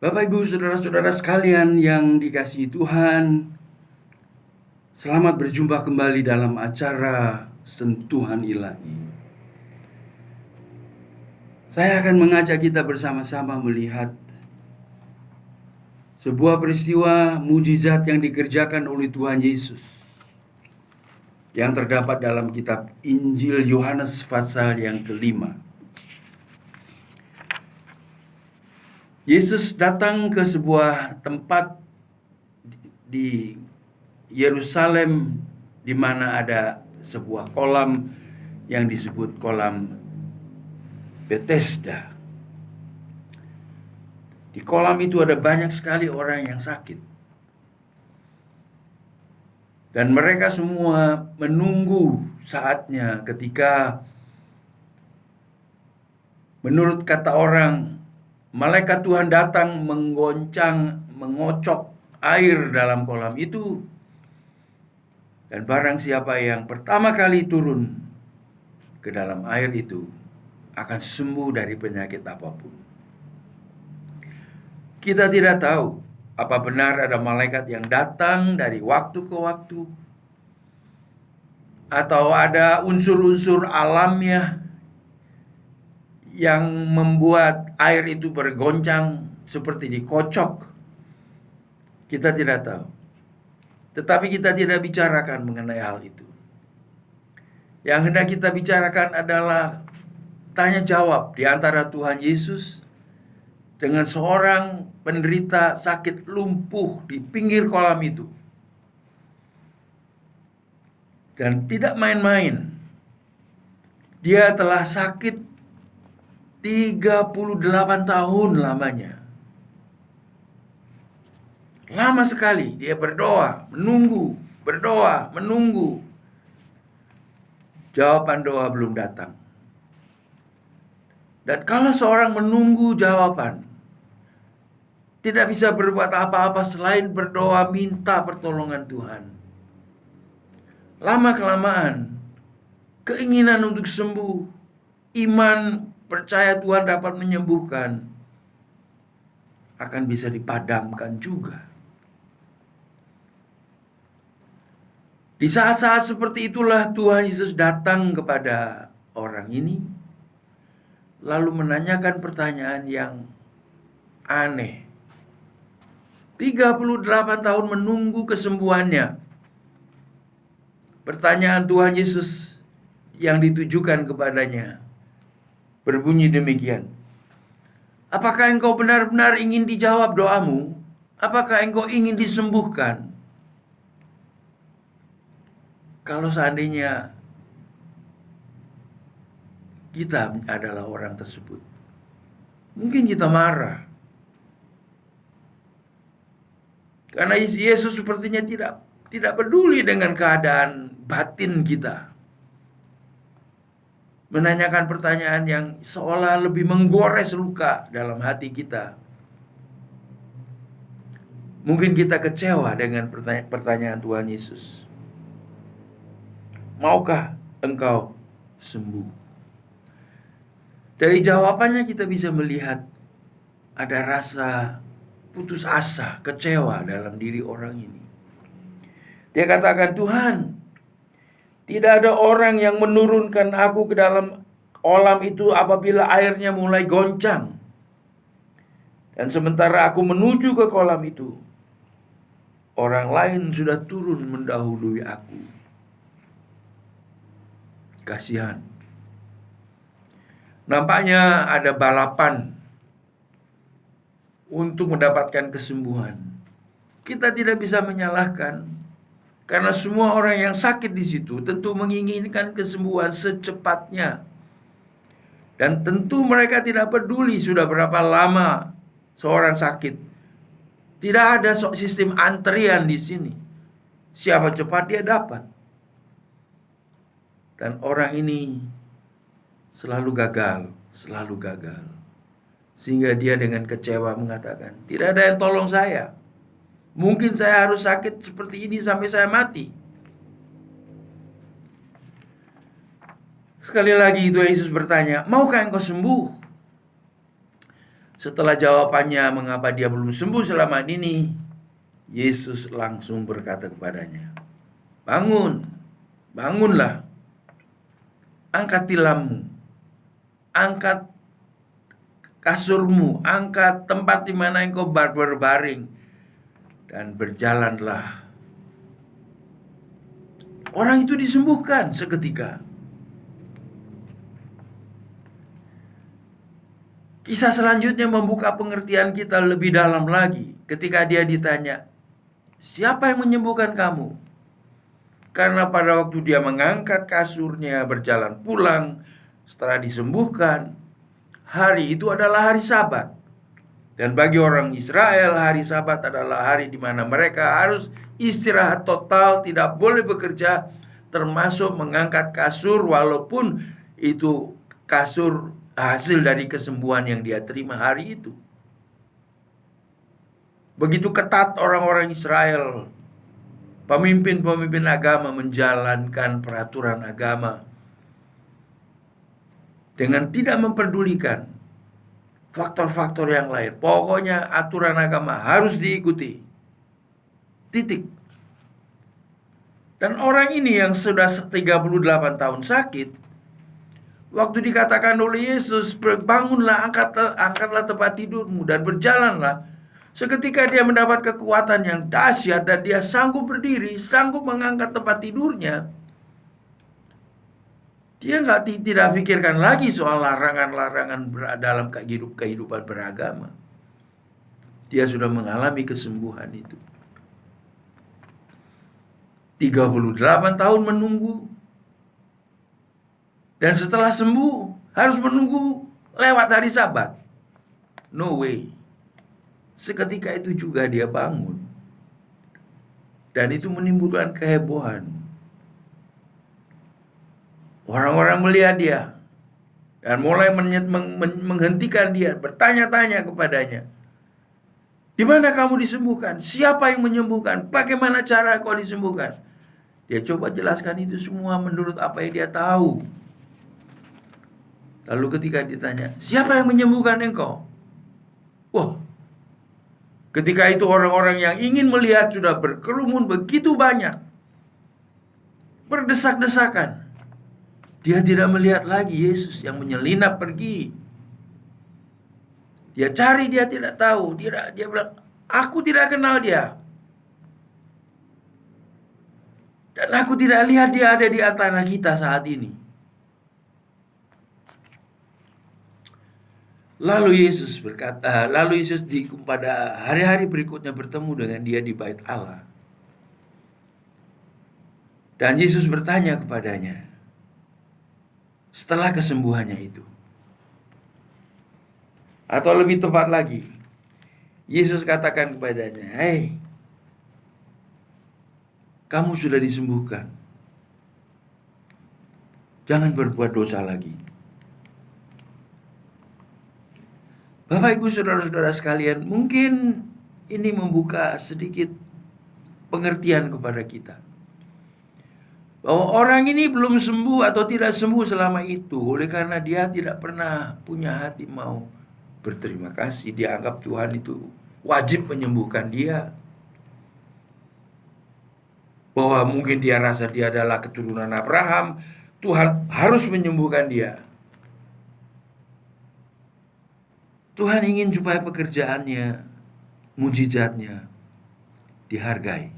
Bapak, Ibu, saudara-saudara sekalian yang dikasihi Tuhan, selamat berjumpa kembali dalam acara Sentuhan Ilahi. Saya akan mengajak kita bersama-sama melihat sebuah peristiwa mujizat yang dikerjakan oleh Tuhan Yesus yang terdapat dalam kitab Injil Yohanes pasal yang kelima. Yesus datang ke sebuah tempat di Yerusalem di mana ada sebuah kolam yang disebut kolam Bethesda. Di kolam itu ada banyak sekali orang yang sakit. Dan mereka semua menunggu saatnya ketika menurut kata orang, malaikat Tuhan datang menggoncang, mengocok air dalam kolam itu. Dan barang siapa yang pertama kali turun ke dalam air itu akan sembuh dari penyakit apapun. Kita tidak tahu apa benar ada malaikat yang datang dari waktu ke waktu, atau ada unsur-unsur alamnya yang membuat air itu bergoncang seperti dikocok. Kita tidak tahu. Tetapi kita tidak bicarakan mengenai hal itu. Yang hendak kita bicarakan adalah tanya jawab di antara Tuhan Yesus dengan seorang penderita sakit lumpuh di pinggir kolam itu. Dan tidak main-main. Dia telah sakit 38 tahun lamanya. Lama sekali dia berdoa, menunggu, berdoa, menunggu. Jawaban doa belum datang. Dan kalau seorang menunggu jawaban, tidak bisa berbuat apa-apa selain berdoa minta pertolongan Tuhan. Lama-kelamaan, keinginan untuk sembuh, iman percaya Tuhan dapat menyembuhkan, akan bisa dipadamkan juga. Di saat-saat seperti itulah Tuhan Yesus datang kepada orang ini, lalu menanyakan pertanyaan yang aneh. 38 tahun menunggu kesembuhannya. Pertanyaan Tuhan Yesus yang ditujukan kepadanya berbunyi demikian. Apakah engkau benar-benar ingin dijawab doamu? Apakah engkau ingin disembuhkan? Kalau seandainya kita adalah orang tersebut, mungkin kita marah. Karena Yesus sepertinya tidak peduli dengan keadaan batin kita. Menanyakan pertanyaan yang seolah lebih menggores luka dalam hati kita. Mungkin kita kecewa dengan pertanyaan Tuhan Yesus. Maukah engkau sembuh? Dari jawabannya kita bisa melihat ada rasa putus asa, kecewa dalam diri orang ini. Dia katakan, Tuhan, tidak ada orang yang menurunkan aku ke dalam kolam itu apabila airnya mulai goncang. Dan sementara aku menuju ke kolam itu, orang lain sudah turun mendahului aku. Kasihan. Nampaknya ada balapan untuk mendapatkan kesembuhan. Kita tidak bisa menyalahkan, karena semua orang yang sakit di situ tentu menginginkan kesembuhan secepatnya. Dan tentu mereka tidak peduli sudah berapa lama seorang sakit. Tidak ada sistem antrian di sini. Siapa cepat dia dapat. Dan orang ini selalu gagal. Sehingga dia dengan kecewa mengatakan, tidak ada yang tolong saya. Mungkin saya harus sakit seperti ini sampai saya mati. Sekali lagi Tuhan Yesus bertanya, maukah engkau sembuh? Setelah jawabannya mengapa dia belum sembuh selama ini, Yesus langsung berkata kepadanya, "Bangun, bangunlah, angkat tilammu, angkat kasurmu, angkat tempat di mana engkau berbaring, dan berjalanlah." Orang itu disembuhkan seketika. Kisah selanjutnya membuka pengertian kita lebih dalam lagi ketika dia ditanya, "Siapa yang menyembuhkan kamu?" Karena pada waktu dia mengangkat kasurnya berjalan pulang setelah disembuhkan, hari itu adalah hari Sabat. Dan bagi orang Israel, hari Sabat adalah hari di mana mereka harus istirahat total, tidak boleh bekerja, termasuk mengangkat kasur, walaupun itu kasur hasil dari kesembuhan yang dia terima hari itu. Begitu ketat orang-orang Israel, pemimpin-pemimpin agama menjalankan peraturan agama dengan tidak memperdulikan faktor-faktor yang lain. Pokoknya aturan agama harus diikuti. Titik. Dan orang ini yang sudah 38 tahun sakit, waktu dikatakan oleh Yesus, "Bangunlah, angkatlah tempat tidurmu dan berjalanlah." Seketika dia mendapat kekuatan yang dahsyat dan dia sanggup berdiri, sanggup mengangkat tempat tidurnya. Dia tidak pikirkan lagi soal larangan-larangan dalam kehidupan beragama. Dia sudah mengalami kesembuhan itu. 38 tahun menunggu. Dan setelah sembuh, harus menunggu lewat hari Sabat. No way. Seketika itu juga dia bangun. Dan itu menimbulkan kehebohan. Orang-orang melihat dia dan mulai menghentikan dia, bertanya-tanya kepadanya, "Di mana kamu disembuhkan? Siapa yang menyembuhkan? Bagaimana cara kau disembuhkan?" Dia coba jelaskan itu semua menurut apa yang dia tahu. Lalu ketika ditanya, "Siapa yang menyembuhkan engkau?" Wah, ketika itu orang-orang yang ingin melihat sudah berkerumun begitu banyak, berdesak-desakan. Dia tidak melihat lagi Yesus yang menyelinap pergi. Dia cari, dia tidak tahu. Dia bilang, "Aku tidak kenal dia. Dan aku tidak lihat dia ada di antara kita saat ini." Lalu Yesus berkata, pada hari-hari berikutnya bertemu dengan dia di bait Allah. Dan Yesus bertanya kepadanya, setelah kesembuhannya itu. Atau lebih tepat lagi, Yesus katakan kepadanya, "Hei, kamu sudah disembuhkan. Jangan berbuat dosa lagi." Bapak, Ibu, saudara-saudara sekalian, mungkin ini membuka sedikit pengertian kepada kita. Bahwa orang ini belum sembuh atau tidak sembuh selama itu oleh karena dia tidak pernah punya hati mau berterima kasih. Dia anggap Tuhan itu wajib menyembuhkan dia. Bahwa mungkin dia rasa dia adalah keturunan Abraham, Tuhan harus menyembuhkan dia. Tuhan ingin supaya pekerjaannya, mujizatnya dihargai,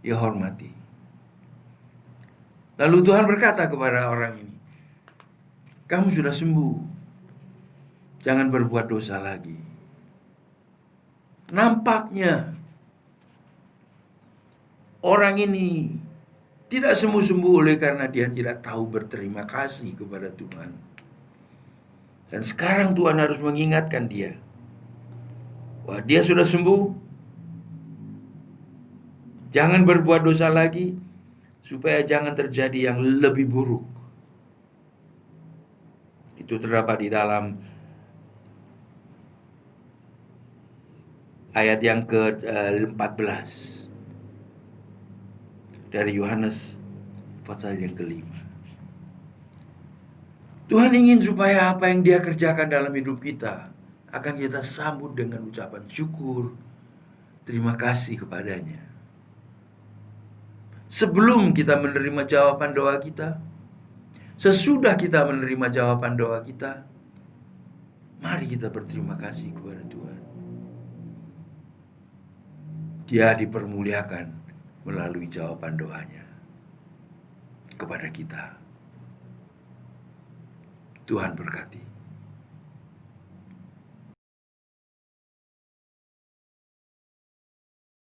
dihormati. Lalu Tuhan berkata kepada orang ini, "Kamu sudah sembuh. Jangan berbuat dosa lagi." Nampaknya orang ini tidak sembuh-sembuh oleh karena dia tidak tahu berterima kasih kepada Tuhan. Dan sekarang Tuhan harus mengingatkan dia bahwa dia sudah sembuh. Jangan berbuat dosa lagi, supaya jangan terjadi yang lebih buruk. Itu terdapat di dalam ayat yang ke-14 dari Yohanes pasal yang ke-5. Tuhan ingin supaya apa yang dia kerjakan dalam hidup kita akan kita sambut dengan ucapan syukur, terima kasih kepadanya. Sebelum kita menerima jawaban doa kita, sesudah kita menerima jawaban doa kita, mari kita berterima kasih kepada Tuhan. Dia dipermuliakan melalui jawaban doanya kepada kita. Tuhan berkati.